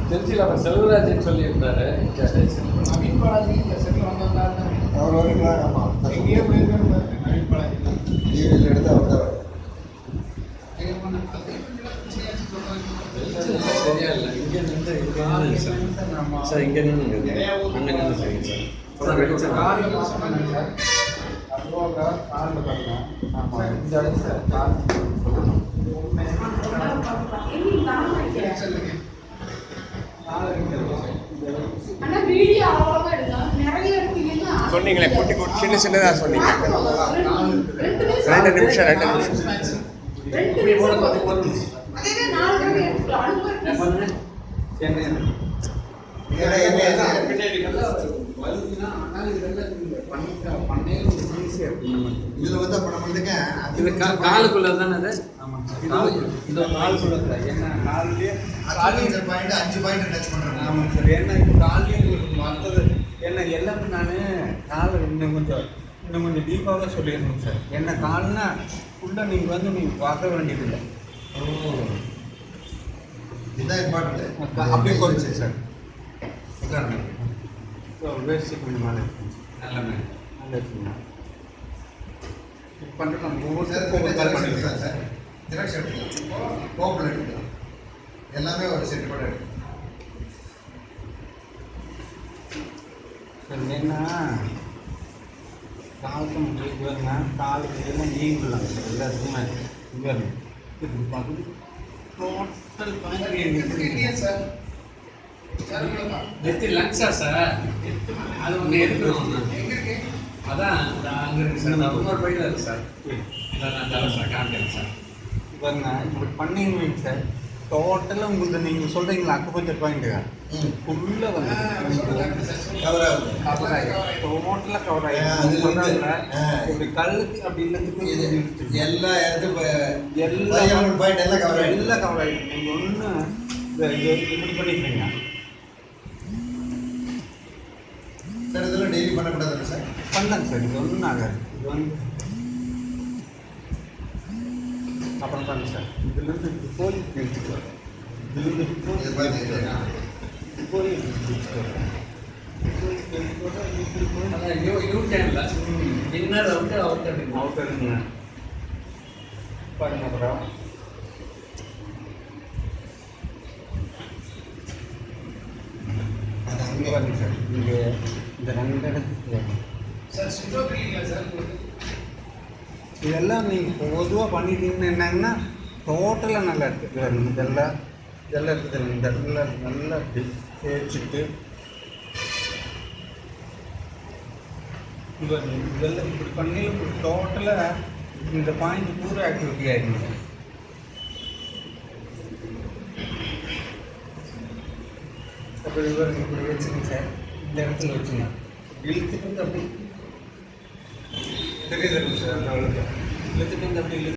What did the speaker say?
திருச்சியில் அவர் செல்வராஜன் சொல்லியிருந்தாரு. நவீன் பாலாஜி செட்டில் வந்தாங்க. அவர் வருங்களா? ஆமாம், எங்கேயோ போயிருக்காரு நவீன் பாலாஜி. டிவியில் எடுத்து அவர் தான் சரியா இல்லை. இங்கே நின்று சார், இங்கே நின்று அங்கே நின்று சரிங்க சார். வெளிச்சம் காரில் மாசம் சார். அதுவாக காரில் பாருங்க. ஆமாம், இந்த இடத்துல சார் கார் சொன்னீங்களே, குட்டி குட்டி சின்ன சின்னதாக சொன்னீங்க. 2 நிமிஷம் 2 நிமிஷம். இதுல வந்து அப்ப நம்மளுக்கு இது காலுக்குள்ள தானே அது. இந்த காலுக்குள்ள என்ன காலிலே பாயிண்ட் 5 பாயிண்ட் டச் பண்றேன். ஆமாங்க சார். என்ன இப்போ காலையும் உங்களுக்கு மற்றது என்ன எல்லாமே நான் காலை இன்னும் கொஞ்சம் டீப்பாக சொல்லிடணும் சார். என்ன கால்னா ஃபுல்லாக நீங்கள் வந்து நீங்கள் பார்க்க வேண்டியதில்லை. இதுதான் இம்பார்ட்டன்ட். அப்படியே குறைச்சி சார். வேஸ்ட் கொஞ்சம் மேலே எல்லாமே நல்லா இருக்குங்க. பண்ணுறது நம்ம சார் பண்ணிக்கலாம் சார். ஜெராக்ஸ் எடுத்துக்கலாம், கோப்பில் எடுத்துக்கலாம், எல்லாமே ஒரு செட் பண்ண எடுத்துக்கலாம். சார் என்னன்னா காலுக்கு முடிவு வருங்க. காலுக்கு எல்லாம் நீங்கலாம் சார். எல்லாத்துக்குமே இங்கே இது பார்க்குது டோட்டல் பாயிண்ட் சார். நெத்தி லங்ஸா சார், அது ஒன்று எடுக்கணும். அதான் அங்கே இருக்கு சார். நான் இன்னொரு பையில் இருக்கு சார். இல்லை நான் தரேன் சார், காமிக்கிறேன் சார். பாருங்க இப்படி பண்ணீங்க சார். டோட்டலாக உங்களுக்கு நீங்கள் சொல்கிறீங்களா அக்குபஞ்சர் பாயிண்ட்டு ஃபுல்லாக வந்து கவர் ஆகுது. கவர் ஆகி டோட்டலாக கவர் ஆகி சொல்கிறாங்க. இப்படி கல்லுக்கு அப்படி இல்லத்துக்கு எல்லா இடத்துக்கும் எல்லா பாயிண்ட் எல்லாம் கவர் ஆகிடும். எல்லாம் கவர் ஆகிடும். நீங்கள் ஒன்று இப்படி பண்ணிக்கிறீங்க சார். இதெல்லாம் டெய்லி பண்ணக்கூடாது சார். பண்ணாங்க சார். இது ஒன்றும் ஆகாது. இது வந்து அப்புறம் பாருங்க சார். இதுலேருந்து இப்படி போய் நிறுத்திட்டு வரும். இதுலேருந்து இது பாருங்க. போய் நிறுத்திட்டு வரும். இப்படி போய் அதான் யூ-டர்ன்ல இன்னர் அவுட்டு அவுட்டர் அவுட்டருங்க பாருங்க. அப்புறம் அது இங்கே அங்கே பாருங்க சார். இங்கே இந்த 2 இடத்துக்கு சார் சுத்தம் பண்ணிங்களா சார்? இதெல்லாம் நீங்கள் பொதுவாக பண்ணிட்டீங்கன்னு என்னங்கன்னா டோட்டலாக நல்லா இருக்குது. இதெல்லாம் இருக்குது. இந்த இடத்துல நல்லா தேய்ச்சிட்டு இதெல்லாம் இப்படி பண்ணி டோட்டலாக இந்த பாயிண்ட் பூரா ஆக்டிவிட்டி ஆகிடுங்க. அப்போ இவர் இப்படி வச்சுங்க சார். இந்த இடத்துல வச்சுங்க. இழுத்துட்டு அப்படி தெரியுதுங்க சார். அந்த அளவுக்கு இழுத்துட்டு அப்படி